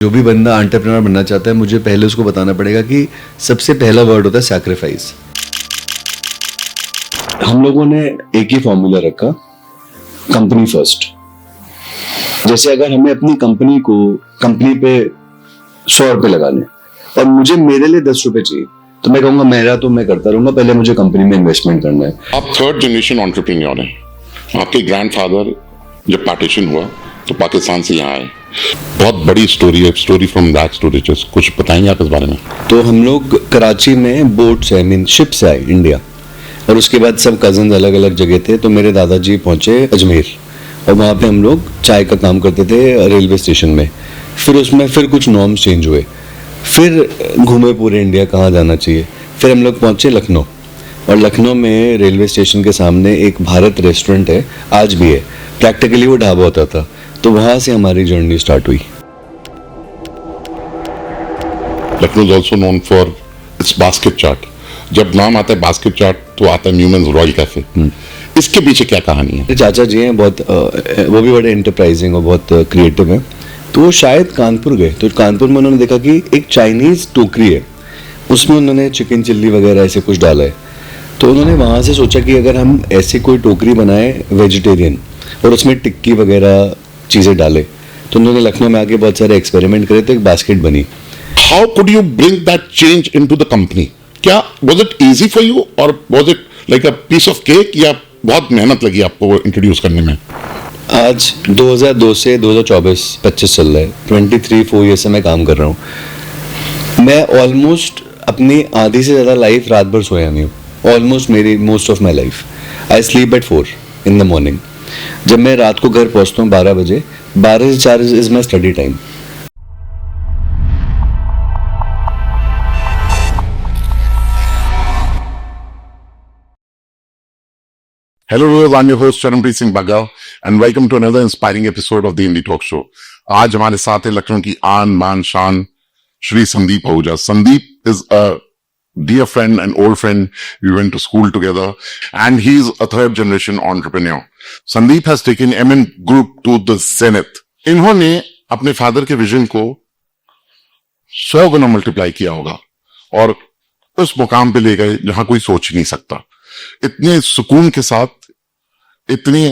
जो भी बंदा एंटरप्रेन्योर बनना चाहता है, मुझे पहले उसको बताना पड़ेगा कि सबसे पहला वर्ड होता है सैक्रिफाइस। हम लोगों ने एक ही फॉर्मूला रखा, कंपनी फर्स्ट। जैसे अगर हमें अपनी कंपनी पे 100 रुपए लगाने और मुझे मेरे लिए 10 रुपए चाहिए, तो मैं कहूंगा मेरा तो मैं करता रहूंगा, पहले मुझे कंपनी में इन्वेस्टमेंट करना है। आप थर्ड जनरेशन एंटरप्रेन्योर हैं। आपके ग्रैंडफादर जब पार्टीशन हुआ तो पाकिस्तान से यहाँ आए। बहुत बड़ी स्टोरी है, स्टोरी फ्रॉम दैट स्टोरी। कुछ बताएंगे आप इस बारे में? तो हम लोग कराची में बोट से, शिप से आए इंडिया, और उसके बाद सब कजन अलग अलग जगह थे। तो मेरे दादाजी पहुंचे अजमेर और वहाँ पे हम लोग चाय का काम करते थे रेलवे स्टेशन में। फिर उसमें कुछ नॉर्म्स चेंज हुए, फिर घूमे पूरे इंडिया कहाँ जाना चाहिए। फिर हम लोग पहुंचे लखनऊ, और लखनऊ में रेलवे स्टेशन के सामने एक भारत रेस्टोरेंट है, आज भी है, प्रैक्टिकली वो ढाबा होता था। तो वहाँ से हमारी जर्नी स्टार्ट हुई। Lucknow is also known for its basket chaat. जब नाम आता है बास्केट चाट तो आता है न्यूमैन्स रॉयल कैफे। इसके पीछे क्या कहानी है? चाचा जी हैं बहुत, वो भी बड़े एंटरप्राइजिंग और बहुत क्रिएटिव हैं। तो वो शायद कानपुर गए, तो कानपुर में उन्होंने देखा कि एक चाइनीज टोकरी है, उसमें उन्होंने चिकन चिल्ली वगैरह ऐसे कुछ डाला है। तो उन्होंने वहाँ से सोचा कि अगर हम ऐसी कोई टोकरी बनाए वेजिटेरियन और उसमें टिक्की वगैरह चीज़ें डाले, तो उन्होंने लखनऊ में आके बहुत सारे एक्सपेरिमेंट करे, तो एक बास्केट बनी। How could you bring that change into the company? क्या was it easy for you और was it like a piece of cake, या बहुत मेहनत लगी आपको इंट्रोड्यूस करने में? आज 2002 से 2024-25 चल रहा है, 4 ईयर से मैं काम कर रहा हूँ। मैं ऑलमोस्ट अपनी आधी से ज़्यादा लाइफ रात भर सोया नहीं हूँ। ऑलमोस्ट मेरी most of my life I sleep at 4 in the morning. जब मैं रात को घर पहुंचता हूँ 12 बजे, 12 से 4 is my study time. Hello viewers, I'm your host Charanpreet Singh Bagga and welcome to another inspiring episode of the Indie Talk Show। आज हमारे साथ है लखनऊ की आन बान शान Shri Sandeep Ahuja. Sandeep is a dear friend and old friend. We went to school together and he's a third generation entrepreneur. Sandeep has taken MN Group to the zenith. इन्होंने अपने फादर के विजन को 100 गुना मल्टीप्लाई किया होगा और उस मुकाम पे ले गए जहां कोई सोच नहीं सकता। इतने सुकून के साथ, इतने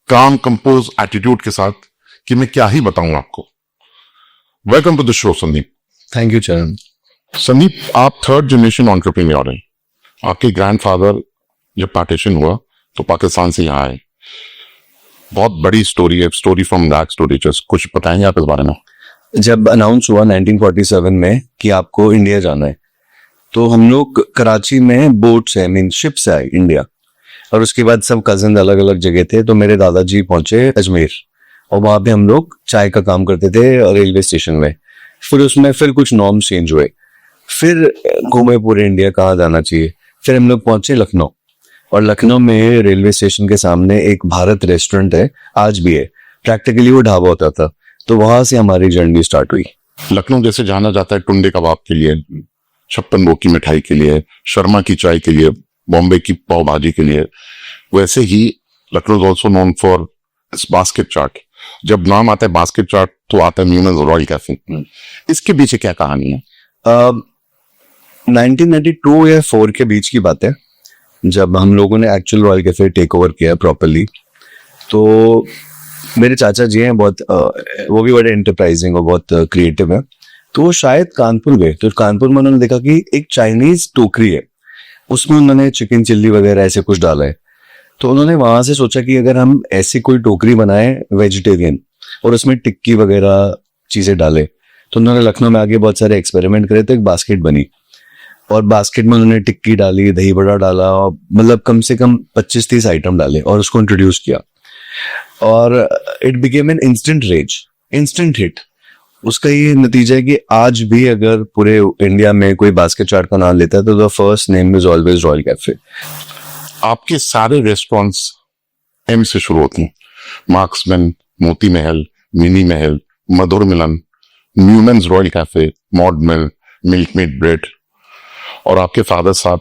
काम कंपोज एटीट्यूड के साथ कि मैं क्या ही बताऊं आपको। Welcome to the show Sandeep. Thank you Charan. Sandeep, आप थर्ड जनरेशन एंटरप्रेन्योर हैं। आपके ग्रैंडफादर जब पार्टीशन हुआ तो पाकिस्तान से यहाँ आए। बहुत बड़ी स्टोरी है, स्टोरी फ्रॉम दैट स्टोरी। कुछ बताएंगे आप इस बारे में? जब अनाउंस हुआ 1947 में कि आपको इंडिया जाना है, तो हम लोग कराची में बोट से, शिप से आए इंडिया, और उसके बाद सब कजन अलग अलग जगह थे। तो मेरे दादाजी पहुंचे अजमेर और वहां पे हम लोग चाय का काम करते थे रेलवे स्टेशन में। फिर उसमें कुछ नॉर्म्स चेंज हुए, फिर घूमे पूरे इंडिया कहाँ जाना चाहिए। फिर हम लोग पहुंचे लखनऊ, और लखनऊ में रेलवे स्टेशन के सामने एक भारत रेस्टोरेंट है, आज भी है, प्रैक्टिकली वो ढाबा होता था। तो वहां से हमारी जर्नी स्टार्ट हुई। लखनऊ जैसे जाना जाता है टुंडे कबाब के लिए, छप्पन भोग की मिठाई के लिए, शर्मा की चाय के लिए, बॉम्बे की पाव भाजी के लिए, वैसे ही Lucknow is also known for its basket chaat. जब नाम आता है बास्केट चाट तो आता है न्यूमैन्स रॉयल कैफे। इसके पीछे क्या कहानी है? 1992 या 4 के बीच की बात है, जब हम लोगों ने actual Royal Cafe take over किया प्रॉपरली। तो मेरे चाचा जी हैं बहुत, वो भी बड़े एंटरप्राइजिंग और बहुत क्रिएटिव हैं। तो वो शायद कानपुर गए, तो कानपुर में उन्होंने देखा कि एक चाइनीज टोकरी है, उसमें उन्होंने चिकन चिल्ली वगैरह ऐसे कुछ डाला है। तो उन्होंने वहां से सोचा कि अगर हम ऐसी कोई टोकरी बनाए वेजिटेरियन और उसमें टिक्की वगैरह चीजें डाले, तो उन्होंने लखनऊ में आके बहुत सारे एक्सपेरिमेंट करे, तो एक बास्केट बनी। और बास्केट में उन्होंने टिक्की डाली, दही बड़ा डाला, मतलब कम से कम 25-30 आइटम डाले और उसको इंट्रोड्यूस किया। और it became an instant rage, instant hit. उसका ये नतीजा है कि आज भी अगर पूरे इंडिया में कोई बास्केट चाट का नाम लेता है तो the first name is always royal cafe. आपके सारे रेस्टोरेंट्स एम से शुरू होते हैं। मार्क्समैन, मोती महल, मिनी महल, मधुर मिलन, न्यूमैन्स रॉयल कैफे, मॉड मिल, मिल्क मेड ब्रेड, और आपके फादर साहब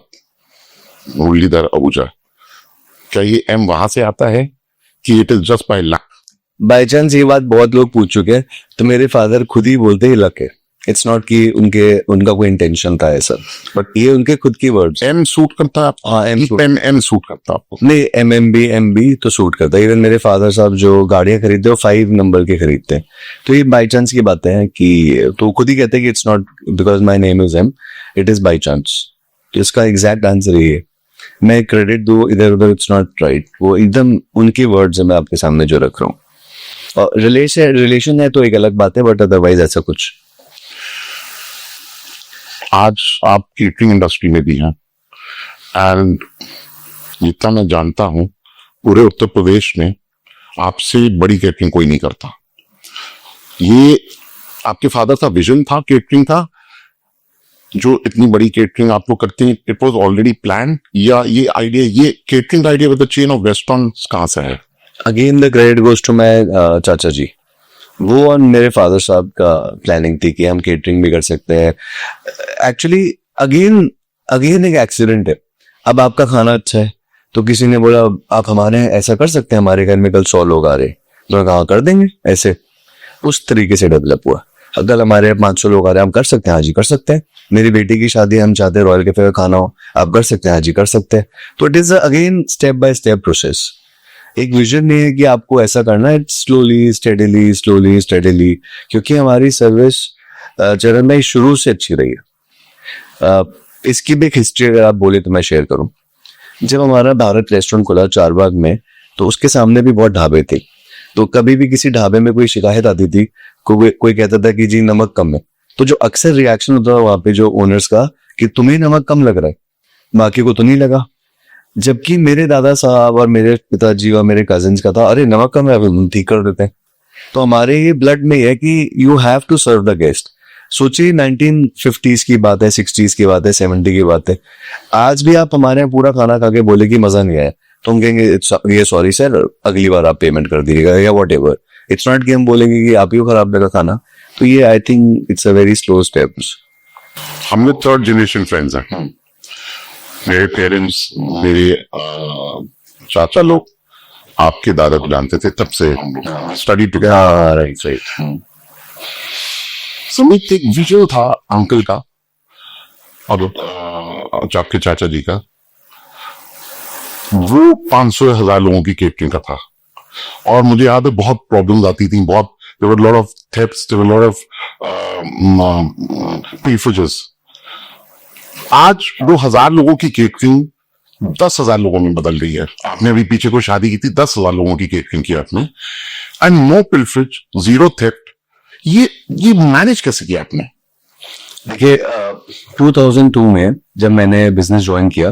मुरलीधर आहूजा। क्या ये एम वहां से आता है कि it is just by luck? By chance ये बात बहुत लोग पूछ चुके हैं, तो मेरे फादर खुद ही बोलते ही लक है। इट्स नॉट कि उनका कोई इंटेंशन था ऐसा, बट ये उनके खुद की वर्ड्स। एम सूट करता है आपको? हाँ, M suit. Pen M suit करता है आपको? नहीं, एम बी तो सूट करता है। इवन मेरे फादर साहब जो गाड़ियां खरीदते हैं वो 5 नंबर के खरीदते हैं। तो ये बाई चांस की बातें हैं कि, तो खुद ही कहते हैं कि it's not because my name is M, it is by chance. तो इसका एग्जैक्ट आंसर ये है। मैं क्रेडिट दूं इधर उधर, इट्स नॉट राइट। वो एकदम उनके वर्ड्स है मैं आपके सामने जो रख रहा हूँ। और रिलेशन है तो एक अलग बात है, बट अदरवाइज ऐसा कुछ। आज आप केटरिंग इंडस्ट्री में भी हैं, एंड जितना मैं जानता हूं पूरे उत्तर प्रदेश में आपसे बड़ी केटरिंग कोई नहीं करता। ये आपके फादर का विजन था, केटरिंग था, जो इतनी बड़ी केटरिंग आप लोग करते हैं, इट वाज ऑलरेडी प्लान, या ये आइडिया, ये catering idea with the chain of restaurants कहां से है? Again the credit goes to my चाचा जी। वो और मेरे फादर साहब का प्लानिंग थी कि हम केटरिंग भी कर सकते हैं। एक्चुअली अगेन एक एक्सीडेंट है। अब आपका खाना अच्छा है तो किसी ने बोला आप हमारे ऐसा कर सकते हैं, हमारे घर में कल 100 लोग आ रहे, तो कहा कर देंगे। ऐसे उस तरीके से डेवलप हुआ। अगर हमारे 500 लोग आ रहे हैं, हम कर सकते हैं, हाँ जी कर सकते हैं। मेरी बेटी की शादी हम चाहते हैं रॉयल कैफे का खाना हो, आप कर सकते हैं, हाँ जी कर सकते हैं। तो it is again step by step process. एक विजन नहीं है कि आपको ऐसा करना है, स्लोली स्टेडीली, क्योंकि हमारी सर्विस चरण में शुरू से अच्छी रही है। इसकी भी एक हिस्ट्री अगर आप बोले तो मैं शेयर करूं। जब हमारा भारत रेस्टोरेंट खुला चारबाग में, तो उसके सामने भी बहुत ढाबे थे। तो कभी भी किसी ढाबे में कोई शिकायत आती थी, कोई कहता था कि जी नमक कम है, तो जो अक्सर रिएक्शन होता था वहां पे जो ओनर्स का कि तुम्हें नमक कम लग रहा है, बाकी को तो नहीं लगा। जबकि मेरे दादा साहब और मेरे पिताजी और मेरे कजिन्स का था, अरे नमक कम है, ठीक कर देते हैं। तो हमारे ये ब्लड में है कि you have to serve the guest. सोचिए 1950s की बात है, 60s की बात है, 70 की बात है। आज भी आप हमारे यहाँ पूरा खाना खा के बोले कि मजा नहीं आया, तो हम कहेंगे ये सॉरी सर, अगली बार आप पेमेंट कर दीजिएगा या वॉट एवर। इट्स नॉट कि हम बोलेंगे कि आप ही को खराब लगा खाना। तो ये I think it's a very slow steps. हम लोग 3rd जनरेशन फ्रेंड्स हैं। मेरे पेरेंट्स, मेरे चाचा लोग आपके दादा को जानते थे, तब से स्टडी टुगेदर। राइट। समीप एक विजुअल था अंकल का और आपके चाचा जी का, वो 500,000 लोगों की केटरिंग का था। और मुझे याद है बहुत प्रॉब्लम्स आती थी, बहुत, there were a lot of thefts, there were a lot of pilferages। आज 2,000 लोगों की केटरिंग 10,000 लोगों में बदल रही है। आपने अभी पीछे को शादी की थी, 10,000 लोगों की केटरिंग की आपने, and no pilferage, zero theft. ये मैनेज कैसे किया आपने? देखिए 2002 में जब मैंने बिजनेस ज्वाइन किया,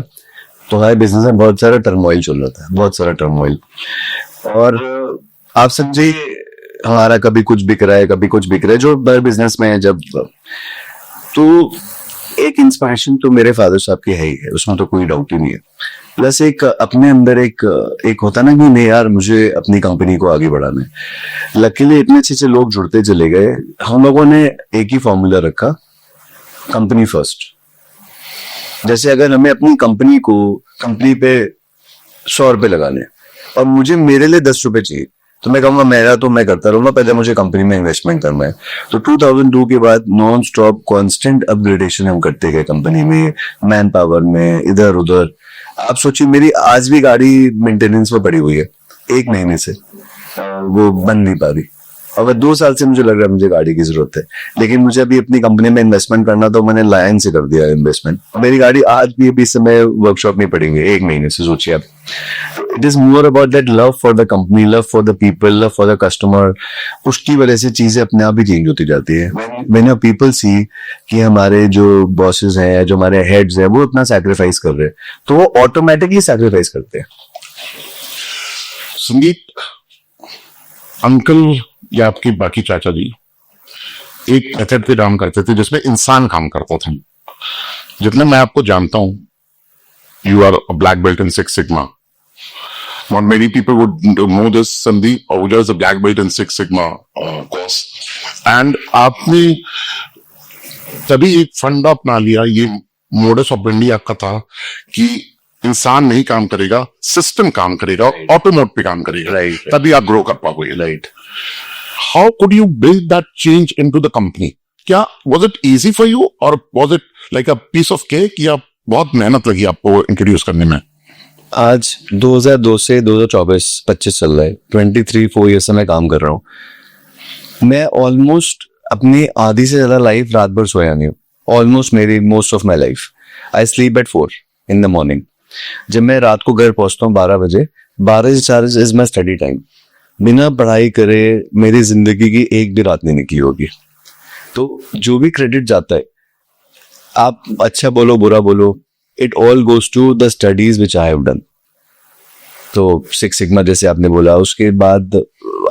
तो हमारे बिजनेस में बहुत सारा टर्मोइल चल रहा था, बहुत सारा टर्मोइल। और आप समझिए हमारा कभी कुछ बिक रहा है, कभी कुछ बिक रहा है, जो बिजनेस में है। जब तो एक इंस्पिरेशन तो मेरे फादर साहब की है ही है, उसमें तो कोई डाउट ही नहीं है। प्लस एक अपने अंदर एक होता ना कि नहीं यार, मुझे अपनी कंपनी को आगे बढ़ाना है। लकीली इतने अच्छे लोग जुड़ते चले गए। हम लोगों ने एक ही फॉर्मूला रखा, कंपनी फर्स्ट। जैसे अगर हमें अपनी कंपनी पे 100 रुपए लगाने और मुझे मेरे लिए 10 रुपए चाहिए, तो मैं कहूंगा मेरा तो मैं करता रहूंगा, पहले मुझे कंपनी में इन्वेस्टमेंट करना है। तो 2002 के बाद नॉन स्टॉप कॉन्स्टेंट अपग्रेडेशन हम करते गए कंपनी में, मैन पावर में, इधर उधर। आप सोचिए मेरी आज भी गाड़ी मेंटेनेंस में पड़ी हुई है, 1 महीने से वो बन नहीं पा रही। और 2 साल से मुझे लग रहा है मुझे गाड़ी की जरूरत है, लेकिन मुझे अभी अपनी कंपनी में इन्वेस्टमेंट करना, तो मैंने लायन से कर दिया इन्वेस्टमेंट। मेरी गाड़ी आज भी अभी समय वर्कशॉप में पड़ी हुई है 1 महीने से। सोचिए आप, it is more about that love for the company, love for the people, love for the customer. उसकी वजह से चीजें अपने आप ही चेंज होती जाती है। मैंने पीपल सी कि हमारे जो बॉसेस हैं, जो हमारे हेड्स हैं, वो इतना सैक्रिफाइस कर रहे हैं, तो वो ऑटोमेटिकली सैक्रिफाइस करते हैं। संगीत अंकल या आपके बाकी चाचा जी एक मेथड पे काम करते थे जिसमें इंसान काम करता था। जितने मैं आपको जानता हूं, you are a black belt in 6 sigma. Not many people would know this, Sandeep Ahuja is a black belt in 6 Sigma course. And आपने तभी एक फंडा अपना लिया, ये मोडस ऑपरेंडी आपका था कि इंसान नहीं काम करेगा, सिस्टम काम करेगा, ऑटोमोट पे काम करेगा, Right. तभी आप ग्रो कर पाओगे। Right. How could you build that change into the company? क्या was it easy for you or was it like a piece of cake या बहुत मेहनत लगी आपको इंट्रोड्यूस करने में? आज 2002 से 2024-25 चल रहा है, 4 ईयर से मैं काम कर रहा हूँ। मैं ऑलमोस्ट अपनी आधी से ज्यादा लाइफ रात भर सोया नहीं हूँ। ऑलमोस्ट मेरी most of my life I sleep at 4 in the morning। जब मैं रात को घर पहुंचता हूँ 12 बजे, 12 से 4 इज माई स्टडी टाइम। बिना पढ़ाई करे मेरी जिंदगी की एक भी रात नहीं निकली होगी। तो जो भी क्रेडिट जाता है, आप अच्छा बोलो बुरा बोलो, it all goes to the studies which I have done. तो 6 सिग्मा जैसे आपने बोला, उसके बाद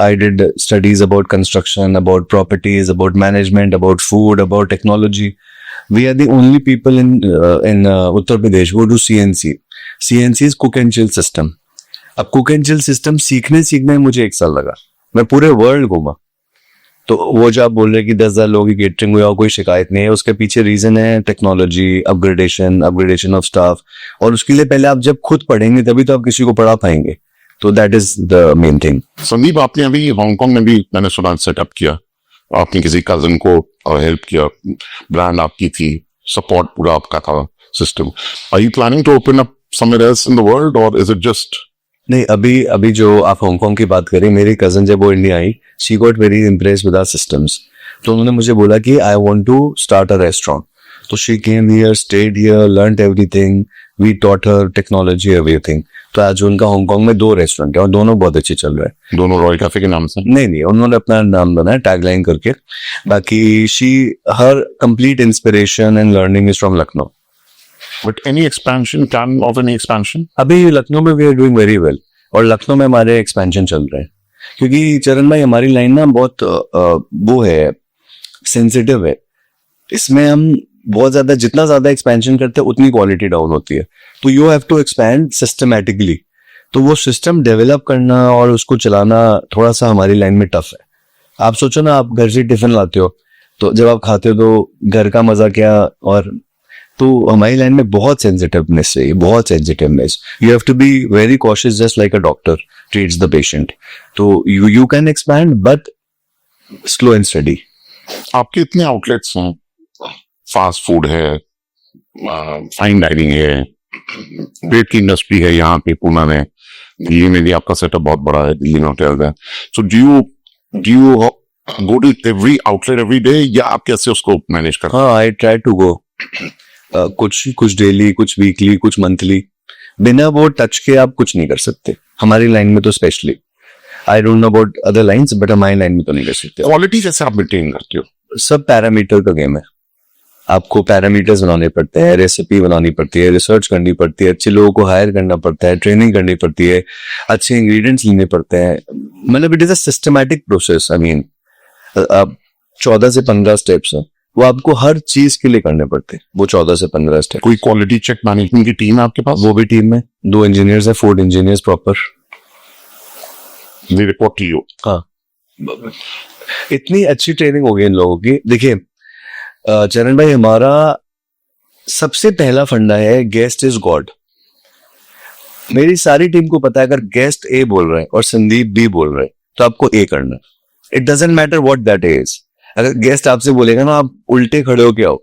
I did studies about construction, about properties, about management, about food, about technology. We are the only people in Uttar Pradesh who do CNC। CNC is cook and chill system. अब cook and chill system सीखने में मुझे 1 साल लगा। मैं पूरे world घूमा। तो वो जो आप बोल रहे हैं कि 10,000 लोगों की केटरिंग हुई और कोई शिकायत नहीं है, उसके पीछे रीजन है टेक्नोलॉजी, अपग्रेडेशन ऑफ स्टाफ। और उसके लिए पहले आप जब खुद पढ़ेंगे तभी तो आप किसी को पढ़ा पाएंगे। तो that is the main thing. Sandeep, आपने अभी हांगकांग में भी मैंने सुना सेटअप किया, आपने किसी कजन को हेल्प किया, ब्रांड आपकी थी, सपोर्ट पूरा आपका था system. Are you planning to open up somewhere else in the world और इज इट जस्ट? नहीं, अभी जो आप हांगकांग की बात करें, मेरी कजन जब वो इंडिया आई, she got very impress with our systems. तो उन्होंने मुझे बोला कि I want to start a restaurant. तो she came here, stayed here, learned everything, we taught her technology everything. तो आज उनका हांगकांग में 2 रेस्टोरेंट है और दोनों बहुत अच्छे चल रहे हैं। दोनों रॉयल कैफे के नाम से? नहीं, उन्होंने अपना नाम बनाया टैगलाइन करके। बाकी हर complete inspiration and learning is from Lucknow. But any expansion, plan of any expansion? अभी लखनऊ में we are doing very well और लखनऊ में हमारे एक्सपेंशन चल रहे हैं। क्योंकि चरण भाई, हमारी लाइन ना बहुत वो है, सेंसिटिव है। इसमें हम बहुत ज्यादा, जितना ज्यादा एक्सपेंशन करते हैं उतनी क्वालिटी डाउन होती है। तो you have to expand systematically. तो वो सिस्टम डेवलप करना और उसको चलाना थोड़ा सा हमारी लाइन में टफ है। आप सोचो ना, आप घर से टिफिन लाते हो, तो जब आप खाते हो तो घर का मजा क्या। और तो हमारी लाइन में बहुत सेंसिटिवनेस है, बहुत sensitiveness. You have to be very cautious, just like a doctor treats the patient. तो you can expand but slow and study. आपके इतने आउटलेट्स हैं, फास्ट फूड है, फाइन डाइनिंग है, पेट की इंडस्ट्री है यहाँ पे पुणे में, दिल्ली में भी आपका सेटअप बहुत बड़ा है, दिल्ली में होटल है। So do you go to every outlet every day या आप कैसे उसको मैनेज करते हाँ, आई ट्राई टू गो। कुछ डेली, कुछ वीकली, कुछ मंथली। बिना वो टच के आप कुछ नहीं कर सकते हमारी लाइन में तो। Specially I don't know about other lines, but हमारी लाइन में तो नहीं कर सकते। क्वालिटी कैसे आप मेंटेन करते हो? सब पैरामीटर का गेम है। आपको पैरामीटर्स बनाने पड़ते हैं, रेसिपी बनानी पड़ती है, रिसर्च करनी पड़ती है, अच्छे लोगों को हायर करना पड़ता है, ट्रेनिंग करनी पड़ती है, अच्छे इंग्रेडिएंट्स लेने पड़ते हैं। मतलब it is a systematic process. I mean, अब 14 से 15 स्टेप्स हैं, वो आपको हर चीज के लिए करने पड़ते हैं, वो 14 से 15 स्टेप। कोई क्वालिटी चेक मैनेजमेंट की टीम है आपके पास? वो भी टीम में 2 इंजीनियर्स है, food engineers proper. They report to you? हाँ, इतनी अच्छी ट्रेनिंग हो गई इन लोगों की। देखिए चरण भाई, हमारा सबसे पहला फंडा है गेस्ट इज गॉड। मेरी सारी टीम को पता है, अगर गेस्ट ए बोल रहे हैं और संदीप बी बोल रहे हैं तो आपको ए करना। It doesn't matter what that is. अगर गेस्ट आपसे बोलेगा ना आप उल्टे खड़े हो के आओ,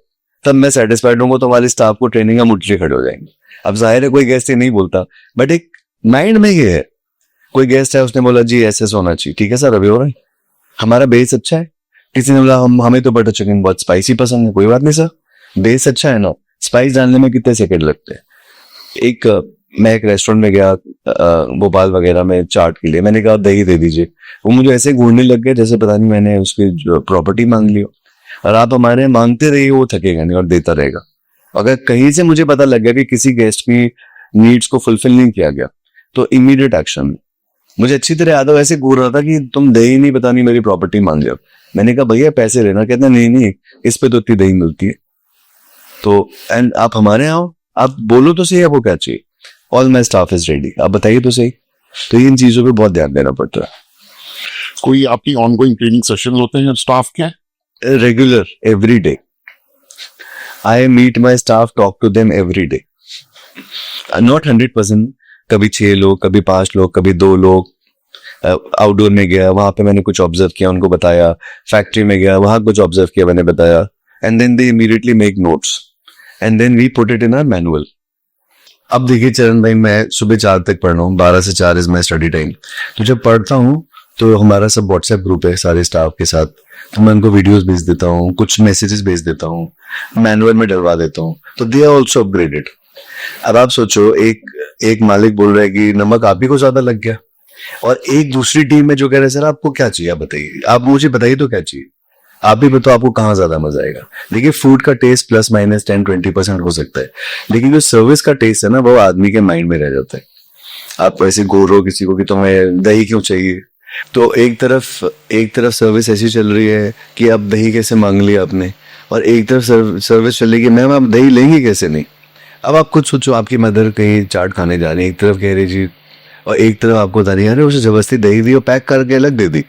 तब मैं सेटिस्फाइड होऊंगा, तो हमारे स्टाफ को ट्रेनिंग हम उल्टे खड़े हो जाएंगे। अब जाहिर है कोई गेस्ट ये नहीं बोलता, बट एक माइंड में ये है, कोई गेस्ट है उसने बोला जी ऐसे होना चाहिए, ठीक है सर अभी हो रहा है, हमारा बेस अच्छा है। किसी ने बोला हमें तो बटर चिकन बहुत स्पाइसी पसंद है, कोई बात नहीं सर, बेस अच्छा है ना, स्पाइस डालने में कितने सेकंड लगते हैं। मैं एक रेस्टोरेंट में गया भोपाल वगैरह में चाट के लिए, मैंने कहा दही दे दीजिए, वो मुझे ऐसे घूरने लग गए जैसे पता नहीं मैंने उसकी प्रॉपर्टी मांग ली हो। और आप हमारे मांगते रहिए, वो थकेगा नहीं और देता रहेगा। अगर कहीं से मुझे पता लग गया कि किसी गेस्ट की नीड्स को फुलफिल नहीं किया गया तो इमीडिएट एक्शन। मुझे अच्छी तरह याद हो, ऐसे घूर रहा था कि तुम दही नहीं, पता नहीं मेरी प्रॉपर्टी मांग लिया। मैंने कहा भैया पैसे लेना, कहते नहीं इस पे तो इतनी दही मिलती है। तो एंड आप हमारे आओ, आप बोलो तो सही आपको क्या चाहिए, all my staff is ready, आप बताइए तो सही। तो इन चीजों पे बहुत ध्यान देना पड़ता है। कोई आपकी ऑनगोइंग ट्रेनिंग सेशन होते हैं स्टाफ के? Regular, every day I meet my staff, talk to them every day. Not 100%, कभी 6 लोग, कभी 5 लोग, कभी 2 लोग। आउटडोर में गया, वहां पे मैंने कुछ ऑब्जर्व किया, उनको बताया। फैक्ट्री में गया, वहां कुछ ऑब्जर्व किया, मैंने बताया। And then they immediately make notes and then we put it in our manual. अब देखिए चरण भाई, मैं सुबह 4 तक पढ़ रहा हूँ, 12 से 4 इज माई स्टडी टाइम। तो जब पढ़ता हूँ तो हमारा सब व्हाट्सएप ग्रुप है सारे स्टाफ के साथ, तो मैं उनको वीडियोस भेज देता हूँ, कुछ मैसेजेस भेज देता हूँ, मैनुअल में डलवा देता हूँ, तो दे आर ऑल्सो अपग्रेडेड। अब आप सोचो, एक मालिक बोल रहा है कि नमक आप ही को ज्यादा लग गया, और एक दूसरी टीम में जो कह रहे हैं सर आपको क्या चाहिए, आप बताइए, आप मुझे बताइए तो क्या चाहिए, आप ही बताओ आपको कहाँ ज्यादा मजा आएगा। देखिए फूड का टेस्ट प्लस माइनस 10-20% हो सकता है, लेकिन जो सर्विस का टेस्ट है ना, वो आदमी के माइंड में रह जाता है। आप ऐसे बोल रहे हो किसी को कि तुम्हें दही क्यों चाहिए, तो एक तरफ सर्विस ऐसी चल रही है कि अब दही कैसे मांग लिया आपने, और एक तरफ सर्विस चल रही है कि मैम आप दही लेंगे कैसे नहीं। अब आप खुद सोचो, आपकी मदर कहीं चाट खाने जा रही है, एक तरफ कह रही जी, और एक तरफ आपको बता रही है अरे उसे जबरदस्ती दही दी और पैक करके अलग दे दी।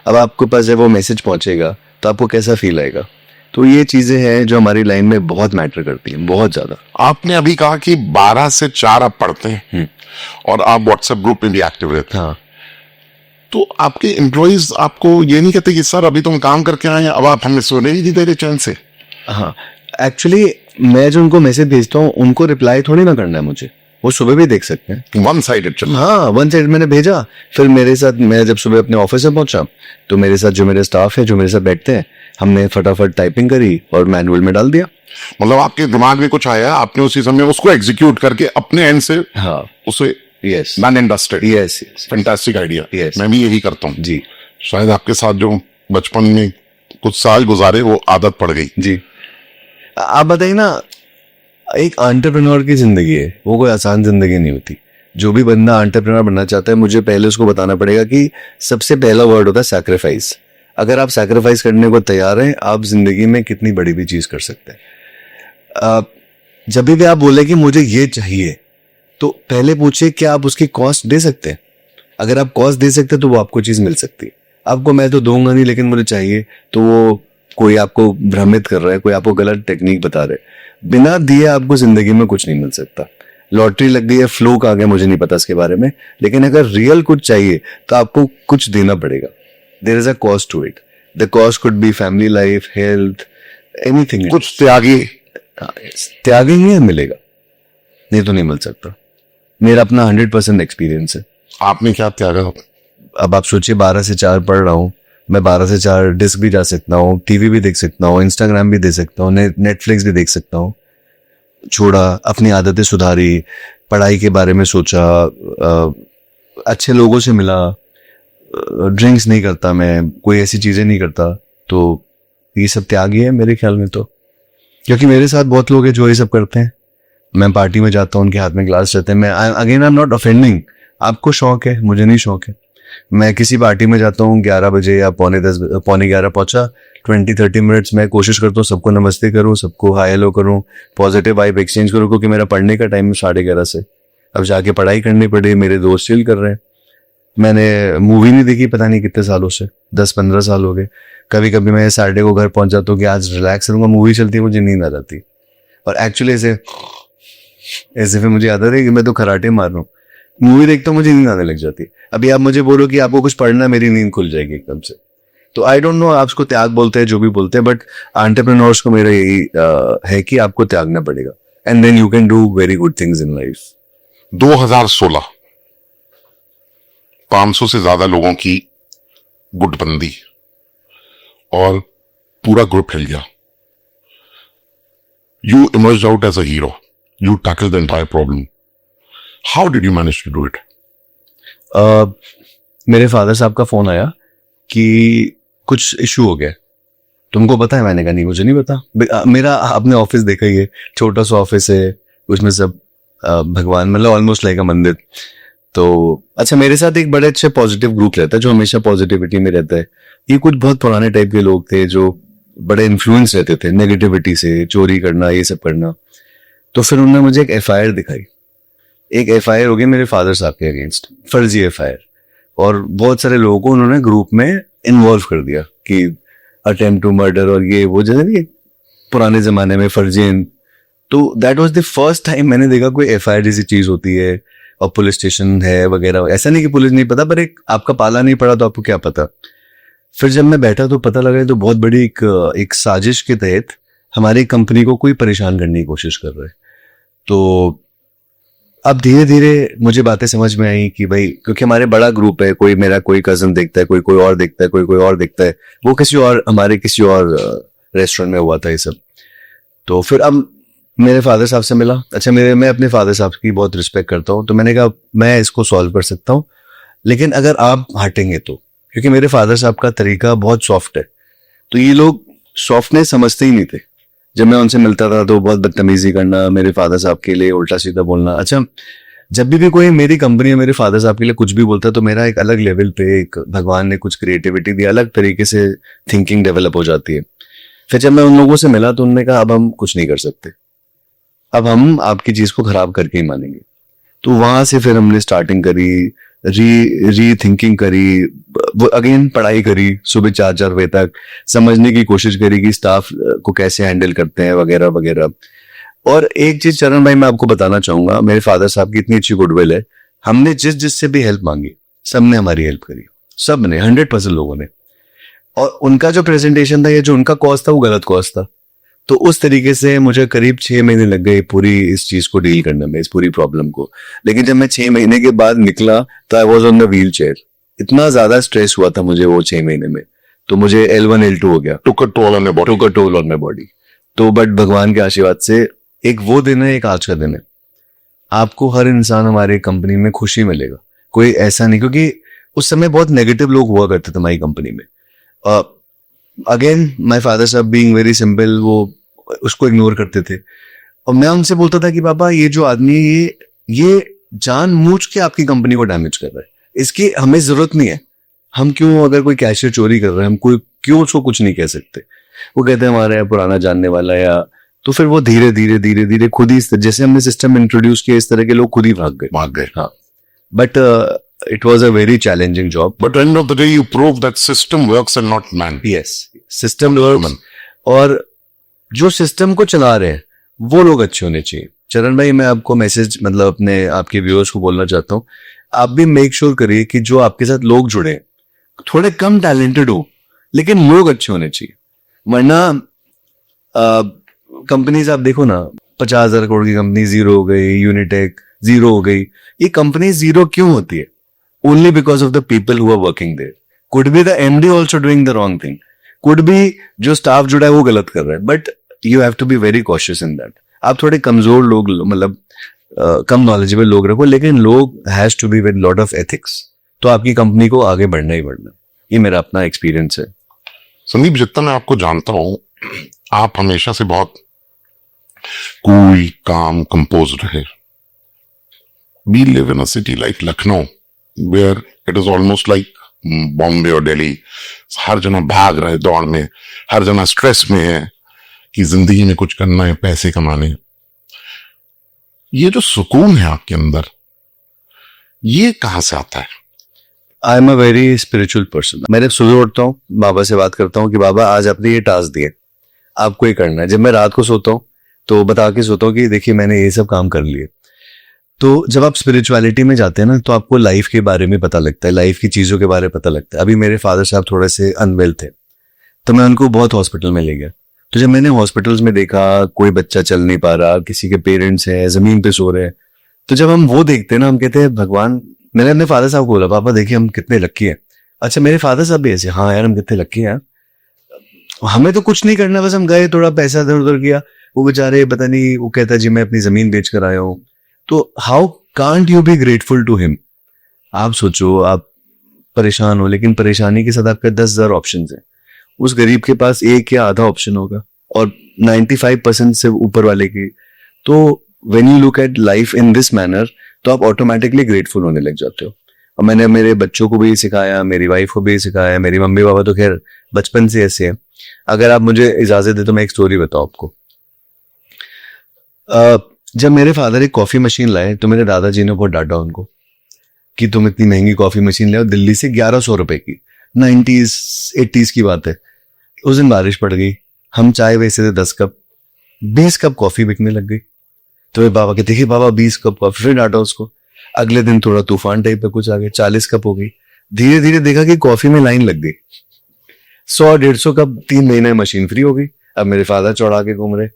अब आपके पास जब वो मैसेज पहुंचेगा तो आपको कैसा फील आएगा। तो ये चीजें हैं जो हमारी लाइन में बहुत मैटर करती हैं, बहुत ज्यादा। आपने अभी कहा कि 12 से 4 आप पढ़ते हैं और आप व्हाट्सएप ग्रुप में भी एक्टिव रहते हैं। हाँ, तो आपके एम्प्लॉइज आपको ये नहीं कहते कि सर अभी तुम काम करके आए हैं, अब आप हमें सोने ही नहीं दे रहे चैन से? हाँ, एक्चुअली मैं जो उनको मैसेज भेजता हूँ उनको रिप्लाई थोड़ी ना करना है मुझे, वो सुबह भी देख सकते हैं। वन साइडेड चल। हाँ, वन साइड मैंने भेजा, फिर मेरे साथ, मैं जब सुबह अपने ऑफिस में पहुंचा तो मेरे साथ जो मेरे स्टाफ है जो मेरे साथ बैठते हैं, हमने फटाफट टाइपिंग करी और मैनुअल में डाल दिया। मतलब आपके दिमाग में कुछ आया, आपने उसी समय उसको एग्जीक्यूट करके अपने एंड से हाँ, उसे yes man and dusted. Yes fantastic idea. Yes. मैं भी यही करता हूँ जी शायद आपके साथ जो बचपन में कुछ साल गुजारे वो आदत पड़ गई। जी। आप बताइए ना, एक एंटरप्रेन्योर की जिंदगी है, वो कोई आसान जिंदगी नहीं होती। जो भी बंदा एंटरप्रेन्योर बनना चाहता है, मुझे पहले उसको बताना पड़ेगा कि सबसे पहला वर्ड होता है सैक्रिफाइस। अगर आप सैक्रिफाइस करने को तैयार हैं, आप जिंदगी में कितनी बड़ी भी चीज कर सकते हैं। जब भी आप बोले कि मुझे ये चाहिए, तो पहले पूछिए क्या आप उसकी कॉस्ट दे सकते हैं। अगर आप कॉस्ट दे सकते हैं तो वो आपको चीज मिल सकती है। आपको मैं तो दूंगा नहीं लेकिन मुझे चाहिए, तो वो कोई आपको भ्रमित कर रहा है, कोई आपको गलत टेक्निक बता रहा है। बिना दिए आपको जिंदगी में कुछ नहीं मिल सकता। लॉटरी लग गई है, फ्लूक आ गया, मुझे नहीं पता इसके बारे में, लेकिन अगर रियल कुछ चाहिए तो आपको कुछ देना पड़ेगा। There is a cost to it. The cost could be family life, health, anything. कुछ त्यागी। त्यागी ही मिलेगा, नहीं तो नहीं मिल सकता। मेरा अपना 100% एक्सपीरियंस है। आपने क्या त्यागा? अब आप सोचिए, 12 से 4 पढ़ रहा हूँ मैं, 12 से 4 डिस्क भी जा सकता हूँ, टीवी भी देख सकता हूँ, इंस्टाग्राम भी देख सकता हूँ, नेटफ्लिक्स भी देख सकता हूँ। छोड़ा, अपनी आदतें सुधारी, पढ़ाई के बारे में सोचा, अच्छे लोगों से मिला, ड्रिंक्स नहीं करता मैं, कोई ऐसी चीजें नहीं करता। तो ये सब त्याग ही है मेरे ख्याल में तो, क्योंकि मेरे साथ बहुत लोग हैं जो ये सब करते हैं। मैं पार्टी में जाता हूँ, उनके हाथ में ग्लास रहते हैं। मैं again I am not offending, आपको शौक है, मुझे नहीं शौक है। मैं किसी पार्टी में जाता हूँ 11 बजे या पौने 11 पहुंचा, 20-30 मिनट्स मैं कोशिश करता हूँ सबको नमस्ते करूँ, सबको हाय हेलो करूँ, पॉजिटिव वाइब एक्सचेंज करूँ, क्योंकि मेरा पढ़ने का टाइम 11:30 से। अब जाके पढ़ाई करनी पड़ी, मेरे दोस्त चिल कर रहे हैं। मैंने मूवी नहीं देखी पता नहीं कितने सालों से, 10-15 साल हो गए। कभी कभी मैं सैटरडे को घर पहुंच जाता हूँ कि आज रिलैक्स करूंगा, मूवी चलती है, मुझे नींद आ जाती। और एक्चुअली ऐसे फिर मुझे आदत है कि मैं तो खराटे मार रहा हूँ, मूवी देखता हूँ मुझे नींद आने लग जाती। अभी आप मुझे बोलो कि आपको कुछ पढ़ना, मेरी नींद खुल जाएगी एकदम से। तो आई डोंट नो, आप उसको त्याग बोलते हैं जो भी बोलते हैं, बट एंटरप्रेन्योर्स को मेरा यही है कि आपको त्यागना पड़ेगा, and then you can do very good things in life. 2016 500 से ज्यादा लोगों की गुटबंदी और पूरा ग्रुप हिल गया। You emerged out as a hero. You tackled the entire problem. How did you manage to do it? मेरे फादर साहब का फोन आया कि कुछ इशू हो गया, तुमको पता है? मैंने कहा नहीं, मुझे नहीं पता। मेरा आपने ऑफिस देखा ही है, छोटा सा ऑफिस है, उसमें सब भगवान, मतलब ऑलमोस्ट लाइक अ मंदिर। तो अच्छा, मेरे साथ एक बड़े अच्छे पॉजिटिव ग्रुप रहता है जो हमेशा पॉजिटिविटी में रहता है। ये कुछ बहुत पुराने टाइप के लोग थे जो बड़े इन्फ्लुएंस रहते थे नेगेटिविटी से, चोरी करना, ये सब करना। तो फिर उन्होंने मुझे एक एफआईआर दिखाई। एक एफआईआर हो गई मेरे फादर साहब के अगेंस्ट, फर्जी एफआईआर, और बहुत सारे लोगों को उन्होंने ग्रुप में इन्वॉल्व कर दिया कि अटेम्प्ट टू मर्डर और ये वो, जैसे नहीं पुराने जमाने में फर्जी तो that was the first time मैंने देखा कोई एफआईआर जैसी चीज होती है और पुलिस स्टेशन है वगैरह। ऐसा नहीं कि पुलिस नहीं पता, पर एक आपका पाला नहीं पड़ा तो आपको क्या पता। फिर जब मैं बैठा तो पता लगा तो बहुत बड़ी एक साजिश के तहत हमारी कंपनी को कोई परेशान करने की कोशिश कर रहे हैं। तो अब धीरे धीरे मुझे बातें समझ में आई कि भाई, क्योंकि हमारे बड़ा ग्रुप है, कोई मेरा कोई कजन देखता है, कोई और देखता है, कोई और देखता है, वो किसी और रेस्टोरेंट में हुआ था ये सब। तो फिर अब मेरे फादर साहब से मिला। अच्छा, मैं अपने फादर साहब की बहुत रिस्पेक्ट करता हूँ, तो मैंने कहा मैं इसको सॉल्व कर सकता हूँ, लेकिन अगर आप हटेंगे तो, क्योंकि मेरे फादर साहब का तरीका बहुत सॉफ्ट है। तो ये लोग सॉफ्टनेस समझते ही नहीं थे। जब मैं उनसे मिलता था तो बहुत बदतमीजी करना, मेरे फादर साहब के लिए उल्टा सीधा बोलना। अच्छा, जब भी कोई मेरी कंपनी में मेरे फादर साहब के लिए कुछ भी बोलता तो मेरा एक अलग लेवल पे, एक भगवान ने कुछ क्रिएटिविटी दी, अलग तरीके से थिंकिंग डेवलप हो जाती है। फिर जब मैं उन लोगों से मिला तो उन्होंने कहा अब हम कुछ नहीं कर सकते, अब हम आपकी चीज को खराब करके ही मानेंगे। तो वहां से फिर हमने स्टार्टिंग करी, री थिंकिंग करी, वो अगेन पढ़ाई करी सुबह 4 बजे तक, समझने की कोशिश करी कि स्टाफ को कैसे हैंडल करते हैं वगैरह वगैरह। और एक चीज चरण भाई मैं आपको बताना चाहूंगा, मेरे फादर साहब की इतनी अच्छी गुडविल है, हमने जिससे भी हेल्प मांगी सबने हमारी हेल्प करी, सबने 100% लोगों ने। और उनका जो प्रेजेंटेशन था, ये जो उनका कॉज था वो गलत कॉज था। तो उस तरीके से मुझे करीब 6 महीने लग गए पूरी इस चीज को डील करने में, इस पूरी प्रॉब्लम को। लेकिन जब मैं 6 महीने के बाद निकला तो I was on the wheel chair. इतना ज्यादा स्ट्रेस हुआ था मुझे वो 6 महीने में, तो मुझे L1 L2 हो गया, took a toll on my body. तो बट भगवान के आशीर्वाद से एक वो दिन है, एक आज का दिन है। आपको हर इंसान हमारी कंपनी में खुशी मिलेगा, कोई ऐसा नहीं, क्योंकि उस समय बहुत नेगेटिव लोग हुआ करते थे हमारी कंपनी में। अगेन माय फादर साहब बीइंग वेरी सिंपल, वो उसको इग्नोर करते थे। और मैं उनसे बोलता था कि पापा ये जो आदमी है ये जानबूझ के आपकी कंपनी को डैमेज कर रहा है, इसकी हमें जरूरत नहीं है। हम क्यों, अगर कोई कैशियर चोरी कर रहा है, हम कोई क्यों उसको कुछ नहीं कह सकते। वो कहते हैं हमारे यहाँ पुराना जानने वाला, या तो फिर वो धीरे धीरे खुद ही, जैसे हमने सिस्टम इंट्रोड्यूस किया इस तरह के लोग खुद ही भाग गए। हाँ, but it was a very challenging job. But at the end of the day, you prove that system works and not man. Yes, system works. और जो सिस्टम को चला रहे हैं वो लोग अच्छे होने चाहिए। चरण भाई, मैं आपको मैसेज, मतलब अपने आपके व्यूअर्स को बोलना चाहता हूँ, आप भी मेक श्योर करिए कि जो आपके साथ लोग जुड़े हैं थोड़े कम टैलेंटेड हो, लेकिन लोग अच्छे होने चाहिए। वरना कंपनीज आप देखो ना, 50,000 करोड़ की कंपनी जीरो हो गई, यूनिटेक जीरो हो गई। ये कंपनी जीरो क्यों होती है? Only because of the people who are working there. Could be the MD also doing the wrong thing. Could be जो स्टाफ जुड़ा है वो गलत कर रहा है, but you have to be very cautious in that. आप थोड़े कमजोर लोग, मतलब कम नॉलेजेबल लोग रखो, लेकिन लोग has to be with lot of ethics, तो आपकी कंपनी को आगे बढ़ना ही बढ़ना। ये मेरा अपना एक्सपीरियंस है। संदीप, जितना मैं आपको जानता हूं, आप हमेशा से बहुत कूल, काम, कंपोज रहे। We live in a city like Lucknow, where it is almost like Bombay or Delhi. हर जना भाग रहे दौड़ में, हर जना स्ट्रेस में है कि जिंदगी में कुछ करना है, पैसे कमाने। ये जो सुकून है आपके अंदर, ये कहां से आता है? I am a very spiritual person. मैं सुबह उठता हूँ, बाबा से बात करता हूँ कि बाबा आज आपने ये टास्क दिए, आपको ये करना है। जब मैं रात को सोता हूँ तो बता के सोता हूँ कि देखिए मैंने ये सब काम कर लिए। तो जब आप स्पिरिचुअलिटी में जाते हैं ना, तो आपको लाइफ के बारे में पता लगता है, लाइफ की चीजों के बारे में पता लगता है। अभी मेरे फादर साहब थोड़े से अनवेल थे, तो मैं उनको बहुत हॉस्पिटल में ले गया। तो जब मैंने हॉस्पिटल्स में देखा कोई बच्चा चल नहीं पा रहा, किसी के पेरेंट्स हैं जमीन पे सो रहे हैं, तो जब हम वो देखते हैं ना, हम कहते हैं भगवान। मैंने अपने फादर साहब को बोला, पापा देखिए हम कितने लक्की हैं। अच्छा, मेरे फादर साहब भी ऐसे, हाँ यार हम कितने लक्की हैं, हमें तो कुछ नहीं करना, बस हम गए, थोड़ा पैसा इधर उधर किया। वो बेचारे पता नहीं, वो कहता जी मैं अपनी जमीन बेच कर आया हूँ। तो how can't you be grateful to him? आप सोचो, आप परेशान हो, लेकिन परेशानी के साथ आपके 10,000 ऑप्शन हैं। उस गरीब के पास एक या आधा ऑप्शन होगा, और 95% से ऊपर वाले की। तो when you look at life in this manner, तो आप ऑटोमेटिकली ग्रेटफुल होने लग जाते हो। और मैंने मेरे बच्चों को भी सिखाया, मेरी वाइफ को भी सिखाया, मेरी मम्मी पापा तो खैर बचपन से ऐसे हैं। अगर आप मुझे इजाजत दे तो मैं एक स्टोरी बताऊं आपको। जब मेरे फादर एक कॉफी मशीन लाए तो मेरे दादाजी ने बहुत डांटा उनको कि तुम इतनी महंगी कॉफी मशीन ले आओ दिल्ली से 1100 रुपए की। 90s 80s की बात है। उस दिन बारिश पड़ गई, हम चाय वैसे थे 10 कप, 20 कप कॉफी बिकने लग गई। तो ये बाबा कहते कि बाबा 20 कप कॉफी, फिर डांटा उसको। अगले दिन थोड़ा तूफान टाइप पे कुछ आ गया, 40 कप हो गई। धीरे धीरे देखा कि कॉफी में लाइन लग गई, 100-150 कप, 3 महीने में मशीन फ्री हो गई। अब मेरे फादर चौड़ा के घूम रहे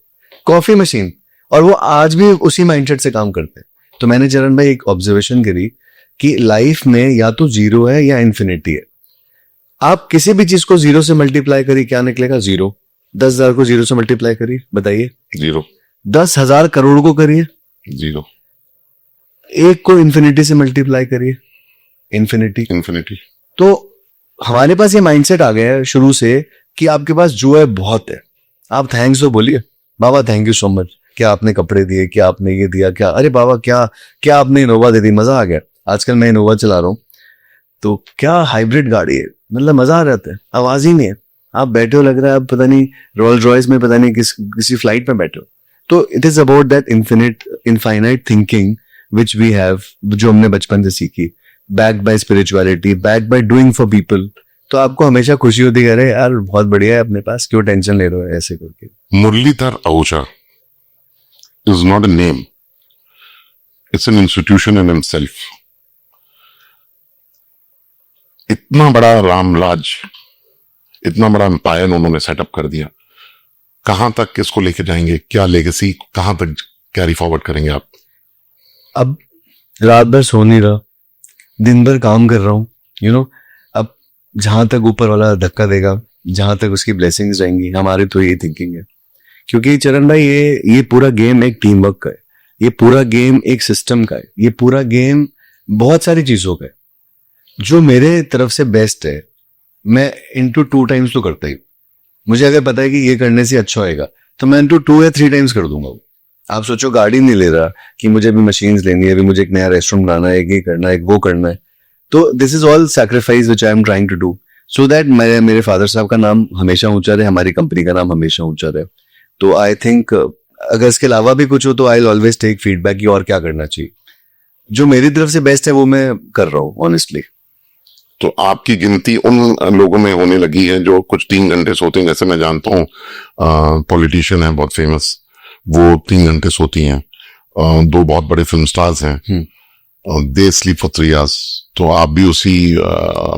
कॉफी मशीन, और वो आज भी उसी माइंडसेट से काम करते हैं। तो मैंने चरण भाई एक ऑब्जर्वेशन करी कि लाइफ में या तो जीरो है या इन्फिनिटी है। आप किसी भी चीज को जीरो से मल्टीप्लाई करिए, क्या निकलेगा? जीरो। 10,000 को जीरो से मल्टीप्लाई करिए, बताइए। 0, 10,000 करोड़ को करिए, 0, एक को इन्फिनिटी से मल्टीप्लाई करिए, इन्फिनिटी। इंफिनिटी। तो हमारे पास ये माइंडसेट आ गया है शुरू से कि आपके पास जो है बहुत है। आप थैंक्स तो बोलिए, बाबा थैंक यू सो मच, क्या आपने कपड़े दिए, क्या आपने ये दिया, क्या, अरे बाबा क्या क्या आपने इनोवा दे दी, मजा आ गया। आजकल मैं इनोवा चला रहा हूँ, तो क्या हाइब्रिड गाड़ी है, मतलब मजा आ जाता है, आवाज ही नहीं है। आप बैठे हो, लग रहा है आप पता नहीं रोल्स रॉयस में, पता नहीं किसी फ्लाइट में बैठे हो। तो it is about that infinite thinking which we have, जो हमने बचपन से सीखी, backed by spirituality, backed by doing for people. तो आपको हमेशा खुशी होती है, अरे यार बहुत बढ़िया है अपने पास, क्यों टेंशन ले रहे हो ऐसे करके। Muralidhar Ahuja is not a name, it's an institution in himself. इतना बड़ा रामराज, इतना बड़ा एम्पायर उन्होंने सेटअप कर दिया। कहां तक किसको लेके जाएंगे, क्या लेगेसी कहां तक कैरी फॉरवर्ड करेंगे आप? अब रात भर सो नहीं रहा, दिन भर काम कर रहा हूँ, अब जहां तक ऊपर वाला धक्का देगा, जहां तक उसकी ब्लेसिंग्स रहेंगी, हमारी तो यही थिंकिंग है। क्योंकि चरण भाई ये पूरा गेम एक टीम वर्क का है, ये पूरा गेम एक सिस्टम का है, ये पूरा गेम बहुत सारी चीजों का है। जो मेरे तरफ से बेस्ट है, मैं इंटू 2 टाइम्स तो करता ही। मुझे अगर पता है कि ये करने से अच्छा होएगा, तो मैं इंटू 2 या 3 टाइम्स कर दूंगा। आप सोचो, गाड़ी नहीं ले रहा कि मुझे अभी मशीन्स लेनी है, अभी मुझे एक नया रेस्टोरेंट बनाना है, ये करना है, वो करना है। तो this is all sacrifice which I am trying to do, so that मेरे फादर साहब का नाम हमेशा ऊंचा रहे, हमारी कंपनी का नाम हमेशा ऊंचा रहे। तो आई थिंक अगर इसके अलावा भी कुछ हो तो आई ऑलवेज टेक फीडबैक की और क्या करना चाहिए। जो मेरी तरफ से बेस्ट है वो मैं कर रहा हूँ ऑनेस्टली। तो आपकी गिनती उन लोगों में होने लगी है जो कुछ 3 घंटे सोते हैं। जैसे मैं जानता हूँ पॉलिटिशियन है बहुत फेमस, वो 3 घंटे सोती हैं। 2 बहुत बड़े फिल्म स्टार्स हैं, दे स्लीप फॉर 3 आवर्स। तो आप भी उसी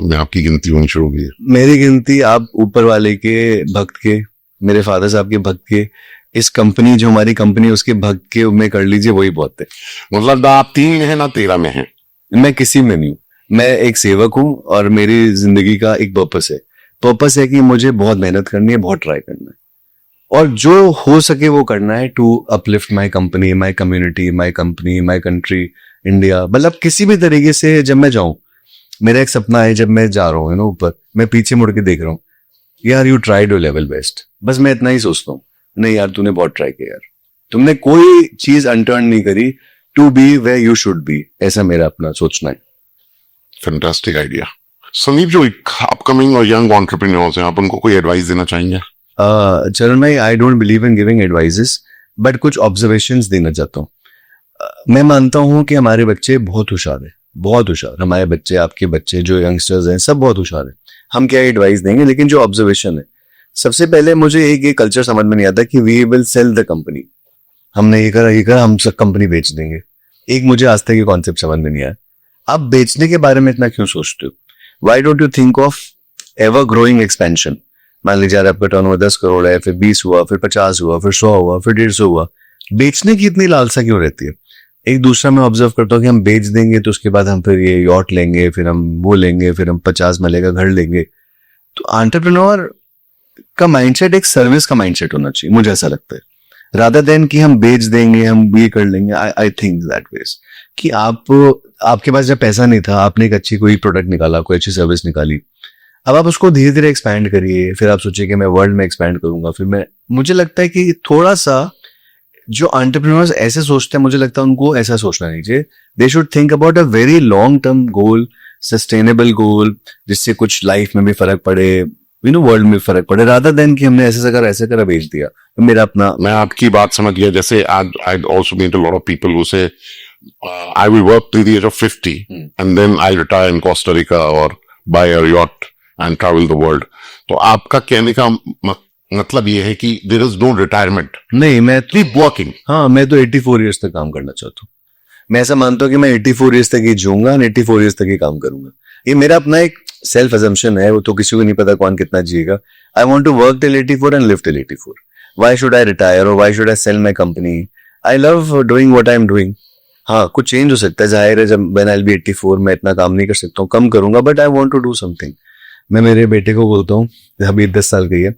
में आपकी गिनती होनी शुरू हो गई है? मेरी गिनती आप ऊपर वाले के भक्त के, मेरे फादर साहब के भक्त के, इस कंपनी जो हमारी कंपनी उसके भक्त के में कर लीजिए, वही बहुत है। मतलब आप 3 में है ना 13 में है? मैं किसी में नहीं हूँ, मैं एक सेवक हूँ और मेरी जिंदगी का एक पर्पस है। पर्पस है कि मुझे बहुत मेहनत करनी है, बहुत ट्राई करना है, और जो हो सके वो करना है to uplift my company, my community, my company, my country, India. मतलब किसी भी तरीके से जब मैं जाऊं, मेरा एक सपना है, जब मैं जा रहा हूँ ऊपर, मैं पीछे मुड़ के देख रहा हूँ, यार you tried your level best. बस मैं इतना ही सोचता हूँ, नहीं यार तूने बहुत ट्राई किया यार, तुमने कोई चीज अनटर्न नहीं करी to be where you should be. ऐसा मेरा अपना सोचना है। Fantastic idea. संदीप, जो अपकमिंग और यंग एंटरप्रेन्योर्स हैं, आप उनको कोई एडवाइस देना चाहेंगे? चरण भाई, I don't believe in giving advices, but कुछ ऑब्जर्वेशंस देना चाहता हूँ। मैं मानता हूँ कि हमारे बच्चे बहुत होशियार हैं, बहुत होशियार। हमारे बच्चे, आपके बच्चे, जो यंगस्टर्स हैं, सब बहुत होशियार हैं। हम क्या एडवाइस देंगे, लेकिन जो ऑब्जर्वेशन है, सबसे पहले मुझे एक ये कल्चर समझ में नहीं आता कि we will sell the company. हमने ये करा हम सब कंपनी बेच देंगे। एक मुझे आज तक ये कॉन्सेप्ट समझ में नहीं आया। आप बेचने के बारे में इतना क्यों सोचते हो? Why don't you think of ever growing expansion? मान लीजिए आपका टर्नओवर 10 करोड़ है, फिर 20 हुआ, फिर 50 हुआ, फिर 100 हुआ, फिर 150 हुआ। बेचने की इतनी लालसा क्यों रहती है? एक दूसरा मैं ऑब्जर्व करता हूँ कि हम बेच देंगे तो उसके बाद हम फिर ये यॉट लेंगे, फिर हम वो लेंगे, फिर हम 50 मले का घर लेंगे। तो एंटरप्रेन्योर का माइंडसेट एक सर्विस का माइंडसेट होना चाहिए, मुझे ऐसा लगता है, रादर देन कि हम बेच देंगे, हम ये कर लेंगे। आई थिंक दैट वेज कि आपके पास जब पैसा नहीं था, आपने एक अच्छी कोई प्रोडक्ट निकाला, कोई अच्छी सर्विस निकाली, अब आप उसको धीरे धीरे एक्सपैंड करिए, फिर आप सोचिए कि मैं वर्ल्ड में एक्सपैंड करूंगा। फिर मुझे लगता है कि थोड़ा सा जो एंटरप्रेन्योर्स ऐसे सोचते हैं, मुझे लगता है उनको ऐसा सोचना नहीं चाहिए। They should think about a very long term goal, sustainable goal, जिससे कुछ लाइफ में भी फर्क पड़े, वर्ल्ड में फर्क पड़े, रादर देन कि हमने ऐसे करा बेच दिया। मेरा अपना, मैं आपकी बात समझ गया। जैसे I also meet a lot of people who say I will work till the age of 50 and then I retire in Costa Rica or buy a yacht and travel the world. तो आपका कहने का मतलब ये है कि there is no retirement, नहीं, मैं कीप वर्किंग। हाँ, मैं तो 84 ईयर्स तक काम करना चाहता हूँ। मैं ऐसा मानता हूँ कि मैं 84 ईयर्स तक ही जीऊंगा और 84 ईयर्स तक ही काम करूंगा। ये मेरा अपना एक सेल्फ अजम्पशन है, वो तो किसी को नहीं पता कौन कितना जिएगा। I want to work till 84 and live till 84। Why should I retire और why should I sell my company? I love doing what I am doing. हाँ, कुछ चेंज हो सकता है, जाहिर है, जब व्हेन आई विल बी 84 मैं इतना काम नहीं कर सकता हूँ, कम करूंगा, but I want to do something. मैं मेरे बेटे को बोलता हूँ, अभी 10 साल का ही है,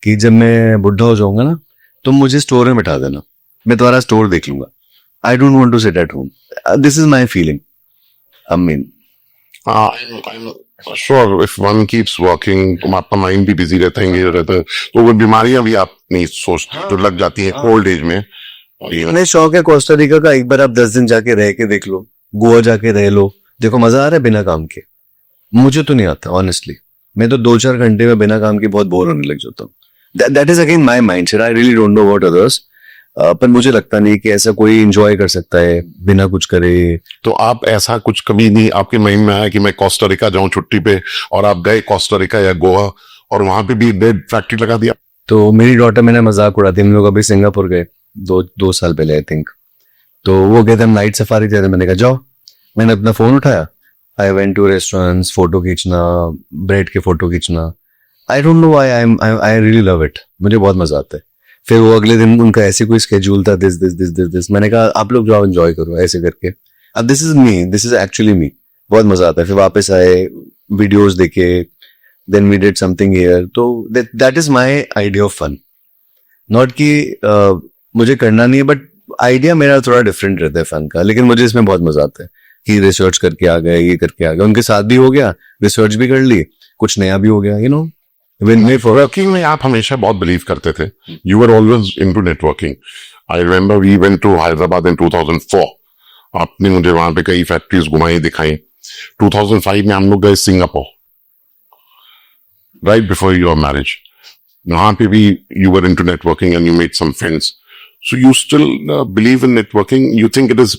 कि जब मैं बुढ़ा हो जाऊंगा ना, तुम मुझे स्टोर में बैठा देना, मैं तुम्हारा स्टोर देख लूंगा। I don't want to sit at home. This is my feeling. I mean, I'm sure if one keeps working, तो आपका माइंड भी बिजी रहता है, engaged रहता है, तो वो बीमारियां भी आप नहीं सोचते जो लग जाती है ओल्ड एज में। और ये इतने शौक है कोस्टा रिका का, एक बार आप 10 दिन जाके रह के देख लो, गोवा जाके रह लो, देखो मजा आ रहा है बिना काम के। मुझे तो नहीं आता ऑनेस्टली। मैं तो 2-4 घंटे में बिना काम के बहुत बोर होने लग जाता हूँ। That is again my mind set. I really don't know what others, पर मुझे लगता नहीं कि ऐसा कोई एंजॉय कर सकता है बिना कुछ करे। तो आप ऐसा कुछ कभी नहीं आपके माइंड में आया कि मैं कोस्टा रिका जाऊं छुट्टी पे, और आप गए कोस्टा रिका या गोवा और वहां पे भी डेड फैक्ट्री लगा दिया? तो मेरी डॉटर, मैंने मजाक उड़ाती, हम लोग अभी सिंगापुर गए 2 साल पहले आई थिंक। तो वो गए थे, हम नाइट सफारी थे, मैंने कहा जाओ। मैंने अपना फोन उठाया, I went to restaurants, photo खींचना, ब्रेड के फोटो खींचना। I don't know why, I really love it, मुझे बहुत मजा आता है। फिर वो अगले दिन उनका ऐसे कोई स्केड्यूल था, this this this this this, मैंने कहा आप लोग जाओ एंजॉय करो ऐसे करके। अब this is me, this is actually me. बहुत मजा आता है। फिर वापस आए, वीडियोस देखे, then we did something here. तो that is my idea of fun. Not कि मुझे करना नहीं है, बट आइडिया मेरा थोड़ा डिफरेंट रहता है फन का, लेकिन मुझे इसमें बहुत मजा आता है कि रिसर्च करके आ गए, ये करके आ गए, उनके साथ भी हो गया, रिसर्च भी कर ली, कुछ नया भी हो गया, यू नो। नेटवर्किंग में आप हमेशा बहुत बिलीव करते थे, you were always into networking. I remember we went to Hyderabad in 2004, आपने मुझे वहां पे कई फैक्ट्रीज घुमाई दिखाई। 2005 में हम लोग गए Singapore, right before your marriage. वहां पे भी you were into networking and you made some friends. So you still believe in networking? You think it is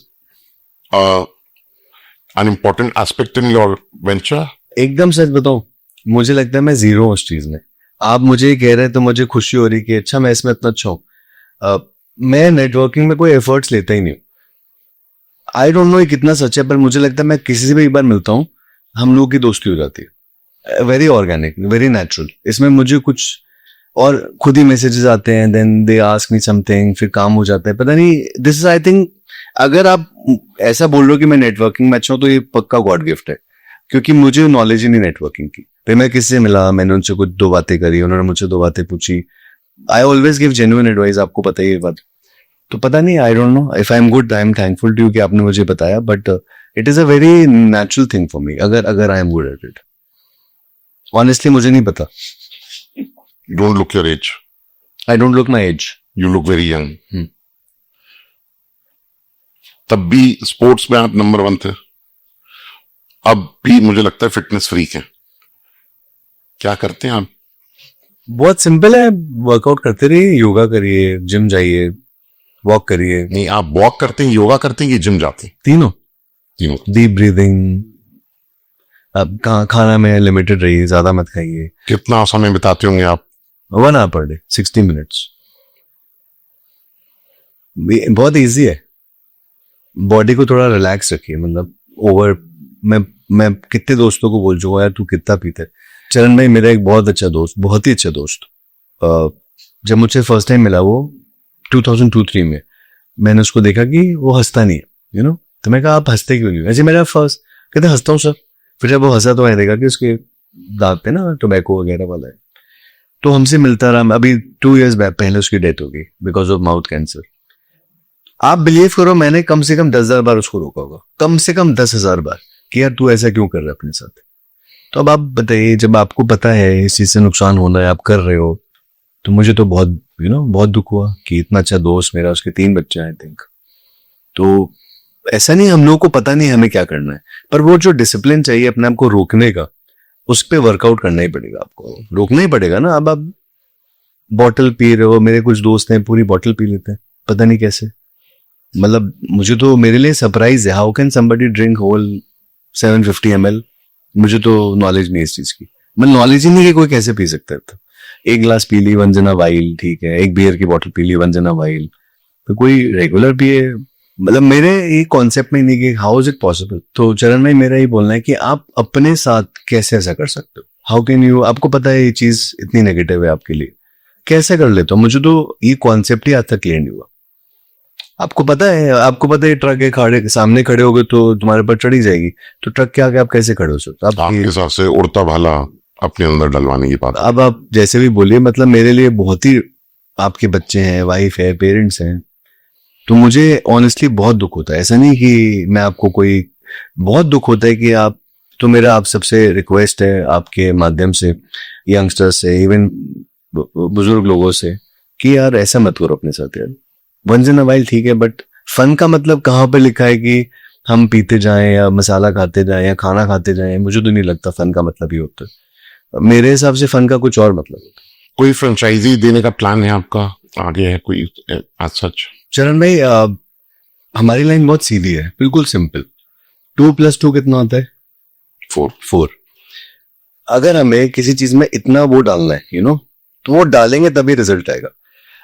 an important aspect in your venture? एकदम सच बताऊं, मुझे लगता है मैं जीरो हूं उस चीज में। आप मुझे ये कह रहे हैं तो मुझे खुशी हो रही कि अच्छा मैं इसमें इतना अच्छा हूं। मैं नेटवर्किंग में कोई एफर्ट्स लेता ही नहीं हूं। आई डोंट नो ये कितना सच है, पर मुझे लगता है मैं किसी से भी एक बार मिलता हूं, हम लोग की दोस्ती हो जाती है। Very organic, very natural. इसमें मुझे कुछ, और खुद ही मैसेजेस आते हैं, then they ask me something, फिर काम हो जाता है, पता नहीं। दिस इज, आई थिंक, अगर आप ऐसा बोल रहे हो कि मैं नेटवर्किंग में अच्छा हूं, तो ये पक्का गॉड गिफ्ट है, क्योंकि मुझे नॉलेज ही नहीं नेटवर्किंग की। फिर मैं किससे मिला, मैंने उनसे कुछ 2 बातें करी, उन्होंने मुझसे 2 बातें पूछी। I always give genuine advice, आपको पता ही है ये बात। तो पता नहीं, I don't know if I am good, I am thankful to you कि आपने मुझे बताया, but it is a very natural thing for me, अगर I am good at it. Honestly मुझे नहीं पता। You don't look your age. I don't look my age. You look very young. तब भी स्पोर्ट्स में आप नंबर 1 थे, अब भी मुझे लगता है फिटनेस फ्रीक है। क्या करते हैं आप? बहुत सिंपल है, वर्कआउट करते रहिए, योगा करिए, जिम जाइए, वॉक करिए। नहीं, आप वॉक करते हैं, योगा करते हैं, कि जिम जाते हैं? तीनों। तीनों। Deep breathing. अब खाना में लिमिटेड रहिए, ज्यादा मत खाइए। कितना समय बिताते होंगे आप? 1 hour पर डे, 60 मिनट्स। बहुत इजी है। बॉडी को थोड़ा रिलैक्स रखिए, मतलब ओवर, मैं कितने दोस्तों को बोल चुका यार तू कितना पीते। चरण भाई मेरा एक बहुत अच्छा दोस्त, बहुत ही अच्छा दोस्त, जब मुझसे फर्स्ट टाइम मिला वो 2002-3 में, मैंने उसको देखा कि वो हंसता नहीं है, यू नो। तो मैं कहा आप हंसते क्यों नहीं? ऐसे मेरा फर्स्ट, कहते हंसता हूँ सर। फिर जब वो हंसा तो मैंने देखा कि उसके दांत पे ना टोबैको वगैरह वाला है। तो हमसे मिलता रहा। अभी 2 years पहले उसकी डेथ हो गई बिकॉज ऑफ माउथ कैंसर। आप बिलीव करो, मैंने कम से कम 10,000 बार उसको रोका होगा, कम से कम 10,000 बार, कि यार तू ऐसा क्यों कर रहा है अपने साथ। तो अब आप बताइए, जब आपको पता है इस चीज से नुकसान होना है, आप कर रहे हो, तो मुझे तो बहुत बहुत दुख हुआ कि इतना अच्छा दोस्त मेरा, उसके 3 बच्चे आई थिंक। तो ऐसा नहीं, हम लोगों को पता नहीं हमें क्या करना है, पर वो जो डिसिप्लिन चाहिए अपने आप को रोकने का, उस पर वर्कआउट करना ही पड़ेगा, आपको रोकना ही पड़ेगा ना। अब आप बॉटल पी रहे हो, मेरे कुछ दोस्त हैं पूरी बॉटल पी लेते हैं, पता नहीं कैसे। मतलब मुझे तो, मेरे लिए सरप्राइज है, how can somebody drink whole 750 ml। मुझे तो नॉलेज नहीं इस चीज की, मतलब नॉलेज ही नहीं कि कोई कैसे पी सकता है। एक ग्लास पी ली वंजना वाइल, ठीक है, एक बियर की बोतल पी ली वंजना वाइल, तो कोई रेगुलर पिए, मतलब मेरे ये कॉन्सेप्ट में ही नहीं कि हाउ इज इट पॉसिबल। तो चरण भाई मेरा ये बोलना है कि आप अपने साथ कैसे ऐसा कर सकते हो, हाउ कैन यू, आपको पता है ये चीज इतनी नेगेटिव है आपके लिए, कैसे कर लेते हो? मुझे तो ये कॉन्सेप्ट ही आज तक क्लियर नहीं हुआ। आपको पता है ट्रक के खड़े सामने खड़े हो गए तो तुम्हारे पर चढ़ी जाएगी, तो ट्रक के आगे आप कैसे खड़े हो सकते हो? आपके हिसाब से उड़ता भाला अपने अंदर डलवाने की बात। अब आप जैसे भी बोलिए, मतलब मेरे लिए बहुत ही, आपके बच्चे हैं, वाइफ है, पेरेंट्स हैं, तो मुझे ऑनेस्टली बहुत दुख होता है। ऐसा नहीं कि मैं आपको कोई, बहुत दुख होता है कि आप, तो मेरा आप सबसे रिक्वेस्ट है आपके माध्यम से, यंगस्टर्स से, इवन बुजुर्ग लोगों से, कि यार ऐसा मत करो अपने साथ यार। वंस इन अ वाइल ठीक है, बट फन का मतलब कहाँ पर लिखा है कि हम पीते जाएं या मसाला खाते जाएं या खाना खाते जाएं? मुझे तो नहीं लगता फन का मतलब ही होता है। मेरे हिसाब से फन का कुछ और मतलब होता है। कोई फ्रेंचाइजी देने का प्लान है आपका आगे, है कोई आज सच? चरण भाई हमारी लाइन बहुत सीधी है, बिल्कुल सिंपल। 2+2 कितना होता है? 4। अगर हमें किसी चीज में इतना वो डालना है, तो वो डालेंगे तभी रिजल्ट आएगा।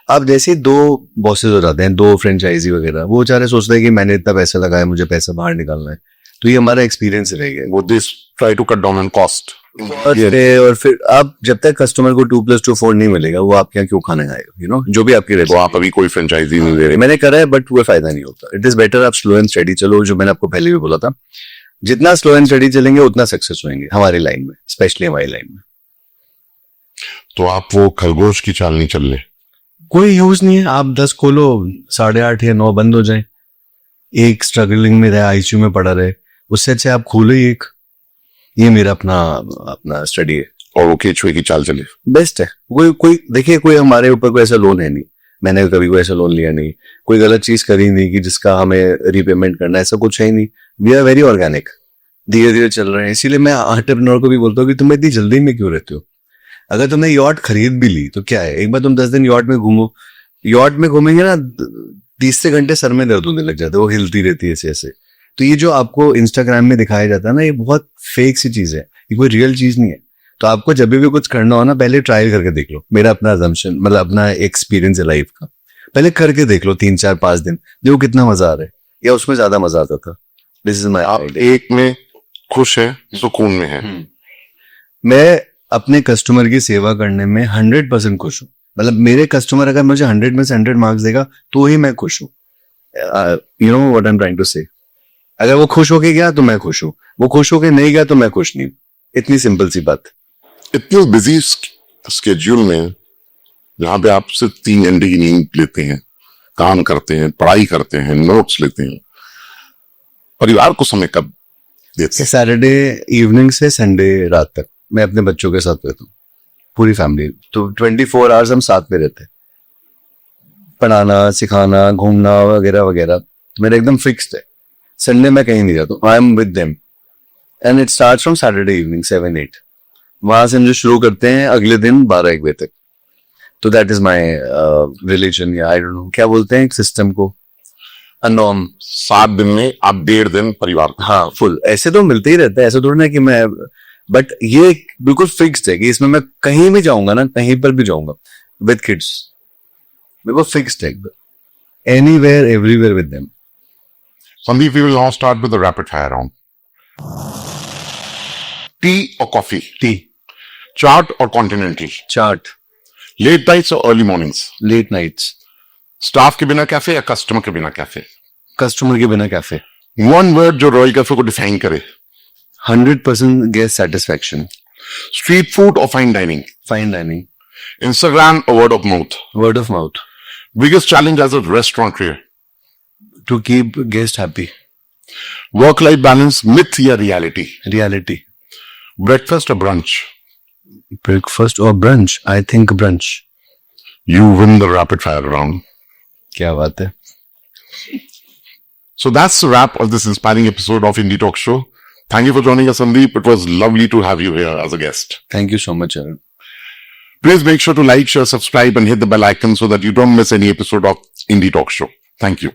अब जैसे 2 बॉसेस हो जाते हैं, 2 फ्रेंचाइजी वगैरह, वो बेचारे सोचते हैं कि मैंने इतना पैसा लगाया, मुझे पैसा बाहर निकालना है। तो ये हमारा एक्सपीरियंस रहेगा। वो this try to cut down on cost, और फिर आप जब तक कस्टमर को 2+2 4 नहीं मिलेगा, वो आपके यहाँ क्यों खाना खाएगा? जो भी आपकी तो आप अभी कोई फ्रेंचाइजी नहीं दे रहे? मैंने करा है, बट वो फायदा नहीं होता। इट इज बेटर आप स्लो एंड स्टडी चलो, जो मैंने आपको पहले भी बोला था, जितना स्लो एंड स्टडी चलेंगे उतना सक्सेस होंगे हमारी लाइन में, स्पेशली हमारी लाइन में। तो आप वो खरगोश की चाल नहीं चल रहे? कोई यूज नहीं है। आप 10 खोलो, 8:30 या 9 बंद हो जाए, एक स्ट्रगलिंग में रहे, आईसीयू में पड़ा रहे, उससे अच्छे आप खोलो ही एक। ये मेरा अपना स्टडी है। और वो केचुए की चाल चले, बेस्ट है। कोई देखिए, कोई हमारे ऊपर कोई ऐसा लोन है नहीं, मैंने कभी कोई ऐसा लोन लिया नहीं, कोई गलत चीज करी नहीं कि जिसका हमें रीपेमेंट करना, ऐसा कुछ है ही नहीं। वी आर वेरी ऑर्गेनिक, धीरे धीरे चल रहे हैं। इसीलिए मैं एंटरप्रेन्योर को भी बोलता हूँ कि तुम इतनी जल्दी में क्यों रहते हो? अगर तुमने यॉट खरीद भी ली तो क्या है, एक बार तुम 10 दिन यॉट में घूमो, यॉट में घूमेंगे ना 30 से घंटे सर में दर्द होने लग जाता है, वो हिलती रहती है ऐसे। तो ये जो आपको इंस्टाग्राम में दिखाया जाता है ना, ये बहुत फेक सी चीज है, ये कोई रियल चीज नहीं है। तो आपको जब भी कुछ करना हो ना, पहले ट्रायल करके देख लो। मेरा अपना अजम्पशन, मतलब अपना एक्सपीरियंस है लाइफ का, पहले करके देख लो 3 4 5 दिन, देखो कितना मजा आ रहा है, या उसमें ज्यादा मजा आता था। दिस इज माई। आप एक में खुश है, सुकून में है? मैं अपने कस्टमर की सेवा करने में 100% खुश हूँ। मतलब मेरे कस्टमर अगर मुझे 100 में से 100 मार्क्स देगा तो ही मैं खुश हूँ। You know what I am trying to say. अगर वो खुश होके गया तो मैं खुश हूँ, वो खुश होके नहीं गया तो मैं खुश नहीं हूँ। इतनी सिंपल सी बात। इतने बिजी स्केड्यूल में, जहां पे आप सिर्फ 3 घंटे की नींद लेते हैं, काम करते हैं, पढ़ाई करते हैं, नोट्स लेते हैं, परिवार को समय कब देते हैं? सैटरडे इवनिंग से संडे रात तक मैं अपने बच्चों के साथ रहता हूँ, पूरी फैमिली। तो 24 आवर्स हम साथ में रहते हैं, पढ़ाना, सिखाना, घूमना वगैरह वगैरह, तो मेरा एकदम फिक्स्ड है। संडे मैं कहीं नहीं जाता हूँ, I am with them, and it starts from Saturday evening 7-8। वहां से हम जो शुरू करते हैं अगले दिन 12-1 बजे तक। तो दैट इज माई रिलीजन, या आई डोंट नो क्या बोलते हैं सिस्टम को, अनॉर्म। 7 दिन में आप 1.5 दिन परिवार को? हाँ, फुल। ऐसे तो मिलते ही रहता है, ऐसा थोड़ा ना कि मैं, बट ये बिल्कुल फिक्स्ड है कि इसमें मैं कहीं भी जाऊंगा ना, कहीं पर भी जाऊंगा विद किड्स, बिल्कुल फिक्स्ड है, anywhere everywhere with them. Sandeep, we will now start with the rapid fire round. Tea or coffee? Tea. Chart or continental? Chaat. Late nights or early mornings? Late nights. Staff के बिना cafe या customer के बिना cafe? Customer के बिना cafe. One word जो royal cafe को define करे? 100% guest satisfaction. Street food or fine dining? Fine dining. Instagram or word of mouth? Word of mouth. Biggest challenge as a restaurant career? To keep guest happy. Work life balance, myth या reality? Reality. Breakfast or brunch? Breakfast और brunch? I think brunch. You win the rapid fire round. क्या बात है। So that's the wrap of this inspiring episode of Indie Talk Show. Thank you for joining us, Sandeep. It was lovely to have you here as a guest. Thank you so much Arun. Please make sure to like, share, subscribe, and hit the bell icon so that you don't miss any episode of Indie Talk Show. Thank you.